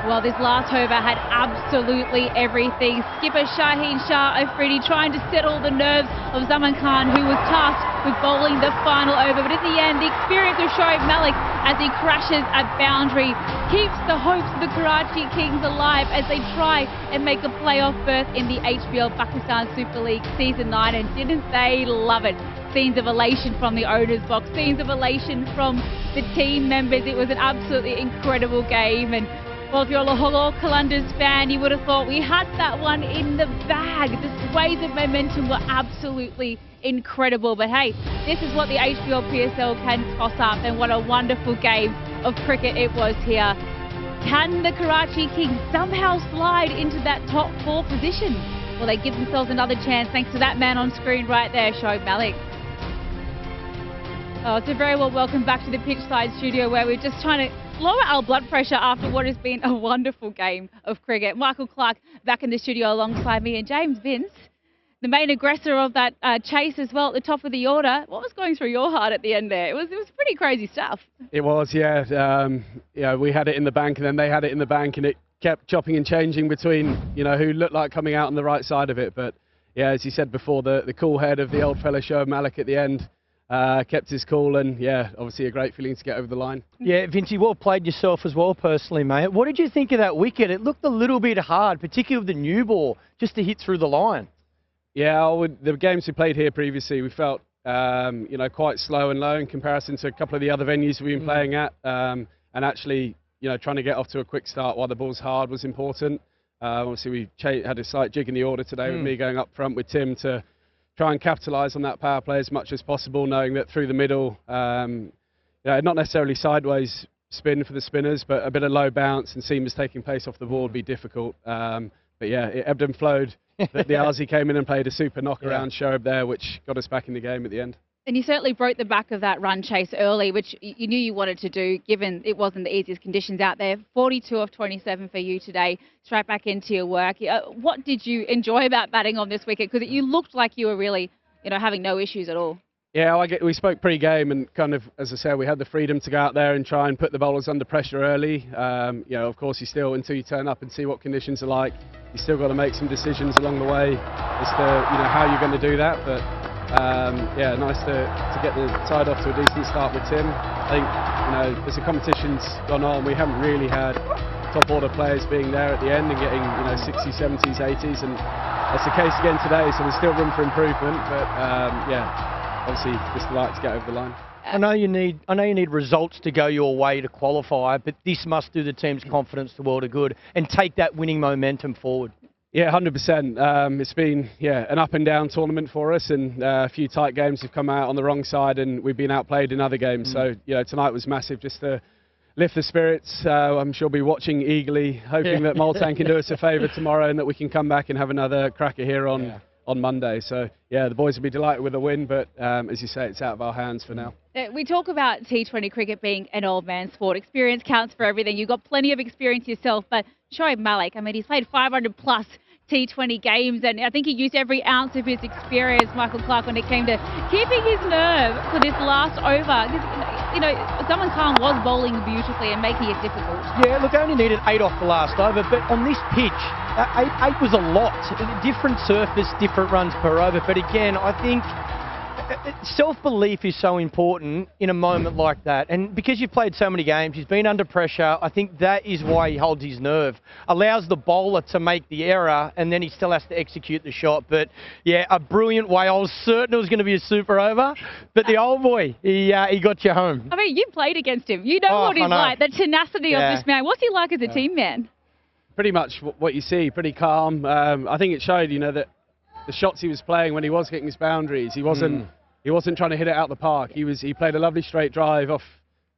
Well, this last over had absolutely everything. Skipper Shaheen Shah Afridi trying to settle the nerves of Zaman Khan, who was tasked with bowling the final over. But in the end, the experience of Shoaib Malik as he crashes at boundary keeps the hopes of the Karachi Kings alive as they try and make a playoff berth in the HBL Pakistan Super League Season 9. And didn't they love it? Scenes of elation from the owner's box, scenes of elation from the team members. It was an absolutely incredible game. And well, if you're a Lahore Qalandars fan, you would have thought we had that one in the bag. The sways of momentum were absolutely incredible. But hey, this is what the HBL PSL can toss up, and what a wonderful game of cricket it was here. Can the Karachi Kings somehow slide into that top 4 position? Well, they give themselves another chance thanks to that man on screen right there, Shoaib Malik. Oh, so very well welcome back to the pitchside studio, where we're just trying to lower our blood pressure after what has been a wonderful game of cricket. Michael Clark back in the studio alongside me, and James Vince, the main aggressor of that chase as well at the top of the order. What was going through your heart at the end there? It was pretty crazy stuff. It was, yeah. We had it in the bank, and then they had it in the bank, and it kept chopping and changing between, who looked like coming out on the right side of it. But yeah, as you said before, the cool head of the old fella Shoaib Malik at the end kept his cool, and yeah, obviously a great feeling to get over the line. Yeah, Vincey, well played yourself as well personally, mate. What did you think of that wicket? It looked a little bit hard, particularly with the new ball, just to hit through the line. Yeah, the games we played here previously, we felt quite slow and low in comparison to a couple of the other venues we've been playing at, and actually trying to get off to a quick start while the ball's hard was important. Obviously we had a slight jig in the order today with me going up front with Tim to try and capitalise on that power play as much as possible, knowing that through the middle, not necessarily sideways spin for the spinners, but a bit of low bounce and seamers taking pace off the ball would be difficult. But yeah, it ebbed and flowed. The Aussie came in and played a super knock around Shoaib there, which got us back in the game at the end. And you certainly broke the back of that run chase early, which you knew you wanted to do, given it wasn't the easiest conditions out there. 42 of 27 for you today, straight back into your work. What did you enjoy about batting on this wicket? Because you looked like you were really, having no issues at all. Yeah, we spoke pre-game, and kind of, as I said, we had the freedom to go out there and try and put the bowlers under pressure early. Of course, you still, until you turn up and see what conditions are like, you still got to make some decisions along the way as to, how you're going to do that. But yeah, nice to get the side off to a decent start with Tim. I think, as the competition's gone on, we haven't really had top order players being there at the end and getting, 60s, 70s, 80s, and that's the case again today. So there's still room for improvement, but yeah. Obviously, just like to get over the line. I know you need results to go your way to qualify, but this must do the team's confidence the world of good and take that winning momentum forward. Yeah, 100%. It's been an up and down tournament for us, and a few tight games have come out on the wrong side, and we've been outplayed in other games. So tonight was massive, just to lift the spirits. I'm sure we'll be watching eagerly, hoping that Multan can do us a favour tomorrow and that we can come back and have another cracker here on Monday. So yeah, the boys will be delighted with a win, but as you say, it's out of our hands for now. We talk about T20 cricket being an old man sport. Experience counts for everything. You've got plenty of experience yourself, but Shoaib Malik, he's played 500 plus T20 games, and I think he used every ounce of his experience, Michael Clark, when it came to keeping his nerve for this last over. Zaman Khan was bowling beautifully and making it difficult. Yeah, look, I only needed 8 off the last over, but on this pitch, 8 was a lot. Different surface, different runs per over, but again, I think self-belief is so important in a moment like that, and because you've played so many games, he's been under pressure. I think that is why he holds his nerve, allows the bowler to make the error, and then he still has to execute the shot. But yeah, a brilliant way. I was certain it was going to be a super over, but the old boy, he got you home. You played against him. You know what he's like, the tenacity of this man. What's he like as a team man? Pretty much what you see, pretty calm. I think it showed, that the shots he was playing when he was hitting his boundaries, he wasn't trying to hit it out the park. He played a lovely straight drive off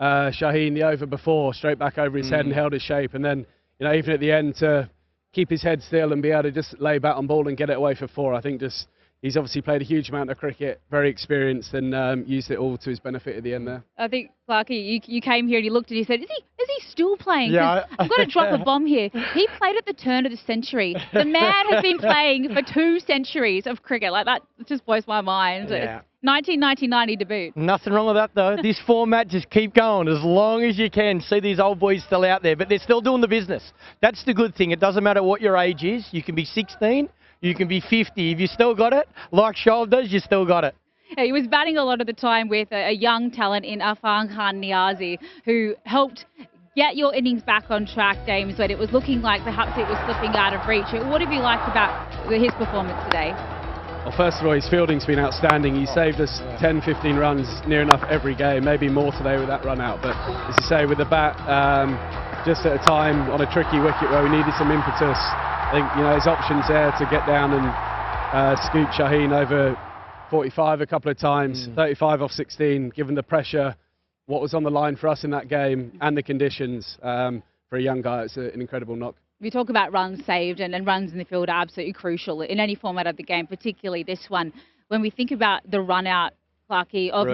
Shaheen the over before, straight back over his head and held his shape. And then, even at the end, to keep his head still and be able to just lay back on ball and get it away for 4. I think just, he's obviously played a huge amount of cricket, very experienced, and used it all to his benefit at the end there. I think, Clarky, you came here and you looked and you said, is he still playing? Yeah. I've got to drop a bomb here. He played at the turn of the century. The man has been playing for 2 centuries of cricket. Like, that just blows my mind. Yeah. 1999 he debuted. Nothing wrong with that, though. This format, just keep going as long as you can. See these old boys still out there, but they're still doing the business. That's the good thing. It doesn't matter what your age is. You can be 16, you can be 50. If you still got it, like Shoaib does, you still got it. He was batting a lot of the time with a young talent in Arslan Niazi, who helped get your innings back on track, James, when it was looking like perhaps it was slipping out of reach. What have you liked about his performance today? Well, first of all, his fielding's been outstanding. He saved us 10, 15 runs near enough every game, maybe more today with that run out. But as you say, with the bat, just at a time on a tricky wicket where we needed some impetus, I think, his options there to get down and scoop Shaheen over 45 a couple of times, 35 off 16, given the pressure, what was on the line for us in that game and the conditions, for a young guy, it's an incredible knock. We talk about runs saved and runs in the field are absolutely crucial in any format of the game, particularly this one. When we think about the run out, Clarky, of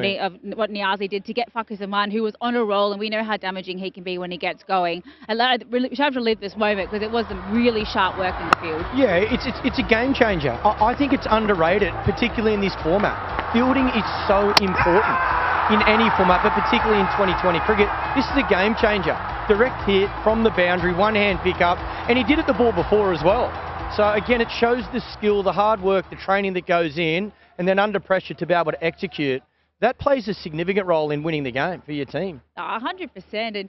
what Niazi did to get Fakhar Zaman, who was on a roll, and we know how damaging he can be when he gets going. We have to live this moment because it was some really sharp work in the field. Yeah, it's a game changer. I think it's underrated, particularly in this format. Fielding is so important in any format, but particularly in 2020 cricket. This is a game changer. Direct hit from the boundary, one-hand pick up, and he did it the ball before as well. So again, it shows the skill, the hard work, the training that goes in, and then under pressure to be able to execute. That plays a significant role in winning the game for your team. 100%. And,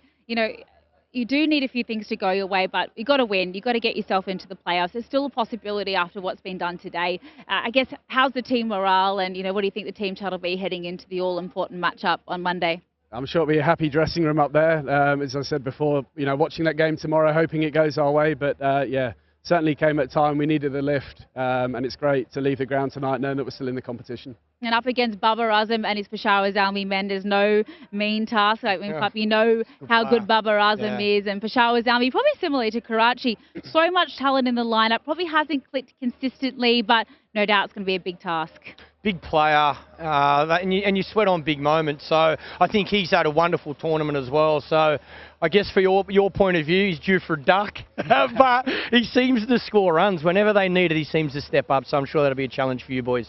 you do need a few things to go your way, but you've got to win. You've got to get yourself into the playoffs. There's still a possibility after what's been done today. I guess, how's the team morale, and, what do you think the team chat will be heading into the all-important matchup on Monday? I'm sure it'll be a happy dressing room up there. As I said before, watching that game tomorrow, hoping it goes our way. But, yeah, certainly came at a time we needed a lift, and it's great to leave the ground tonight knowing that we're still in the competition. And up against Babar Azam and his Peshawar Zalmi men, there's no mean task. How good Babar Azam is, and Peshawar Zalmi, probably similarly to Karachi. So much talent in the lineup, probably hasn't clicked consistently, but no doubt it's going to be a big task. Big player, and you sweat on big moments. So I think he's had a wonderful tournament as well. So I guess for your point of view, he's due for a duck. But he seems to score runs. Whenever they need it, he seems to step up. So I'm sure that'll be a challenge for you boys.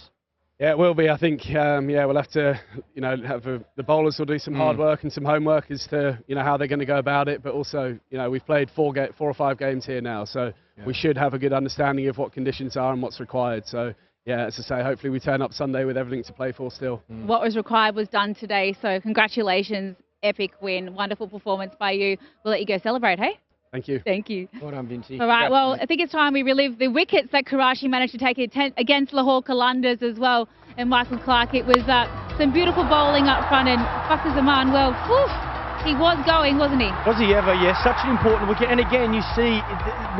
Yeah, it will be. I think, we'll have to, the bowlers will do some hard work and some homework as to, how they're going to go about it. But also, we've played 4 or 5 games here now. So we should have a good understanding of what conditions are and what's required. So, yeah, as I say, hopefully we turn up Sunday with everything to play for still. What was required was done today. So congratulations. Epic win. Wonderful performance by you. We'll let you go celebrate, hey? Thank you. Thank you. Well done, Vinci. All right, well, I think it's time we relive the wickets that Karachi managed to take against Lahore Qalandars as well. And Michael Clark, it was some beautiful bowling up front, and Fakhar Zaman, well, he was going, wasn't he? Was he ever? Yes, such an important wicket. And again, you see,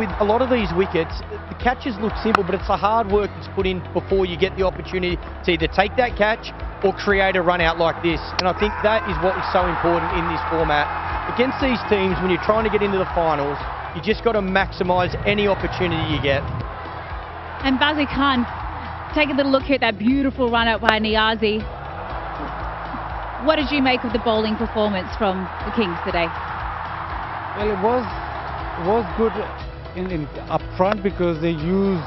with a lot of these wickets, the catches look simple, but it's the hard work that's put in before you get the opportunity to either take that catch or create a run out like this. And I think that is what is so important in this format. Against these teams, when you're trying to get into the finals, you just got to maximise any opportunity you get. And Bazir Khan, take a little look here at that beautiful run out by Niazi. What did you make of the bowling performance from the Kings today? Well, it was good in up front because they used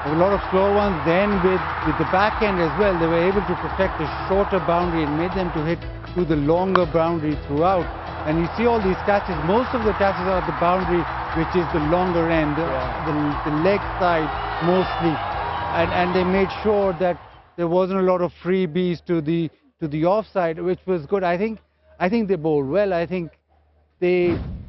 a lot of slow ones. Then with the back end as well, they were able to protect the shorter boundary and made them to hit through the longer boundary throughout. And you see all these catches, most of the catches are at the boundary, which is the longer end, the leg side mostly. And they made sure that there wasn't a lot of freebies to the offside, which was good. I think they bowled well. I think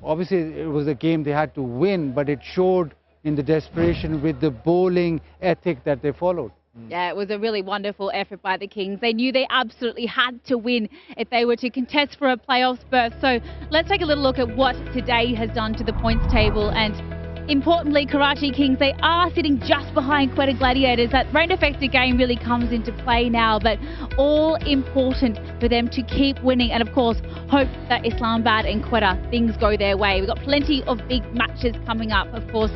obviously it was a game they had to win, but it showed in the desperation with the bowling ethic that they followed. Yeah, it was a really wonderful effort by the Kings. They knew they absolutely had to win if they were to contest for a playoffs berth. So let's take a little look at what today has done to the points table. And importantly, Karachi Kings, they are sitting just behind Quetta Gladiators. That rain-affected game really comes into play now, but all important for them to keep winning. And of course, hope that Islamabad and Quetta, things go their way. We've got plenty of big matches coming up. Of course,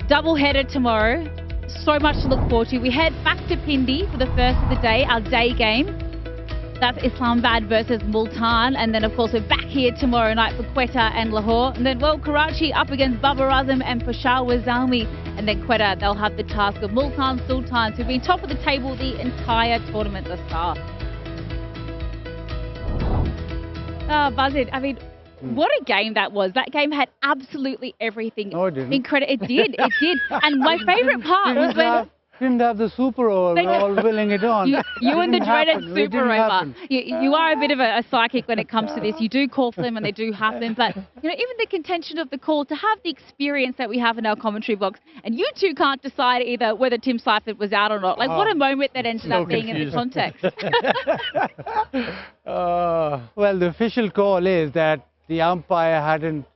double-header tomorrow. so much to look forward to. We head back to Pindi for the first of the day, our day game. That's Islamabad versus Multan. And then, of course, we're back here tomorrow night for Quetta and Lahore. And then, well, Karachi up against Babar Azam and Peshawar Zalmi. And then Quetta, they'll have the task of Multan Sultans, who've been top of the table the entire tournament thus far. Oh, Buzzard, I mean, what a game that was. That game had absolutely everything. No, it didn't. It did. It did. And my favourite part was when... Didn't have the super over, all willing it on. You and the dreaded super over. You are a bit of a psychic when it comes to this. You do call for them and they do have them. But, you know, even the contention of the call, to have the experience that we have in our commentary box, and you two can't decide either whether Tim Seifert was out or not. Like, what a moment that ended up being in the context. Well, the official call is that the umpire hadn't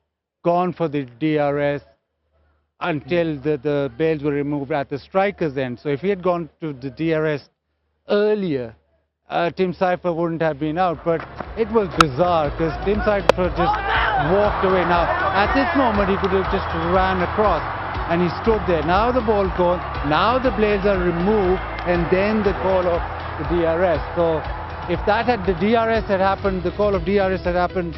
gone for the DRS until the bails were removed at the striker's end. So if he had gone to the DRS earlier, Tim Seifert wouldn't have been out. But it was bizarre because Tim Seifert just walked away. Now, at this moment, he could have just ran across and he stood there. Now the ball gone, now the blades are removed, and then the call of the DRS. So if the DRS had happened, the call of DRS had happened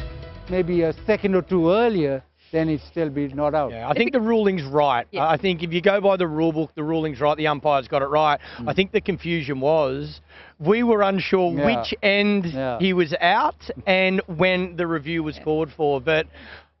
maybe a second or two earlier, then he'd still be not out. Yeah, I think the ruling's right. Yeah. I think if you go by the rule book, the ruling's right. The umpire's got it right. I think the confusion was we were unsure which end he was out and when the review was called for. But,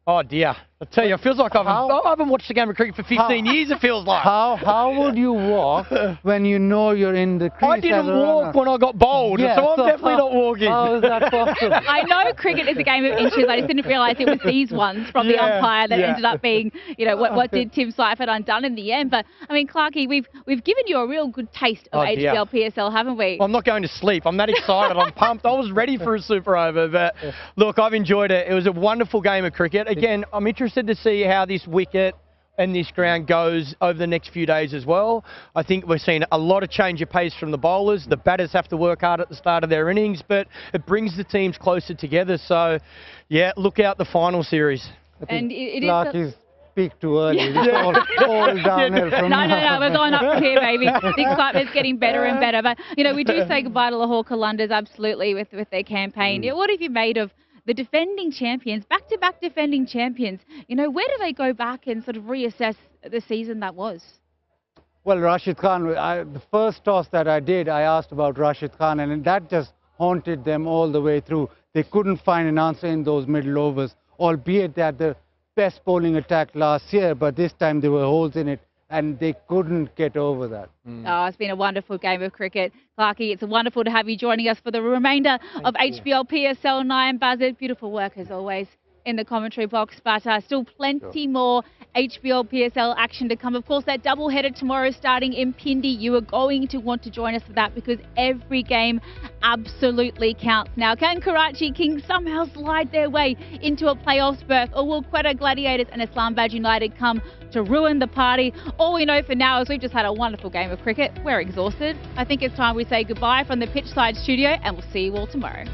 oh dear, I tell you, it feels like I haven't watched a game of cricket for 15 years, it feels like. How would you walk when you know you're in the crease? I didn't walk when I got bowled, so I'm definitely not walking. How is that possible? I know cricket is a game of inches. I just didn't realise it was these ones from the umpire that ended up being, you know, what did Tim Seifert undone in the end. But, I mean, Clarkie, we've given you a real good taste of HBL PSL, haven't we? Well, I'm not going to sleep. I'm that excited. I'm pumped. I was ready for a super over. But, look, I've enjoyed it. It was a wonderful game of cricket. Again, I'm interested to see how this wicket and this ground goes over the next few days as well. I think we're seeing a lot of change of pace from the bowlers. The batters have to work hard at the start of their innings, but it brings the teams closer together. So, yeah, look out the final series. And it is... Speak too early. It's all downhill from No, we're going up here, baby. The excitement's getting better and better. But, you know, we do say goodbye to Lahore Qalandars, absolutely, with their campaign. What have you made of the defending champions, back-to-back defending champions? You know, where do they go back and sort of reassess the season that was? Well, Rashid Khan, the first toss that I did, I asked about Rashid Khan, and that just haunted them all the way through. They couldn't find an answer in those middle overs, albeit that the best bowling attack last year, but this time there were holes in it, and they couldn't get over that. Oh, it's been a wonderful game of cricket. Clarkie, it's wonderful to have you joining us for the remainder of HBL PSL 9. Buzzard, beautiful work as always in the commentary box, but still plenty more HBL PSL action to come. Of course, that double-header tomorrow starting in Pindi. You are going to want to join us for that because every game absolutely counts. Now, can Karachi Kings somehow slide their way into a playoffs berth, or will Quetta Gladiators and Islamabad United come to ruin the party? All we know for now is we've just had a wonderful game of cricket. We're exhausted. I think it's time we say goodbye from the pitchside studio, and we'll see you all tomorrow.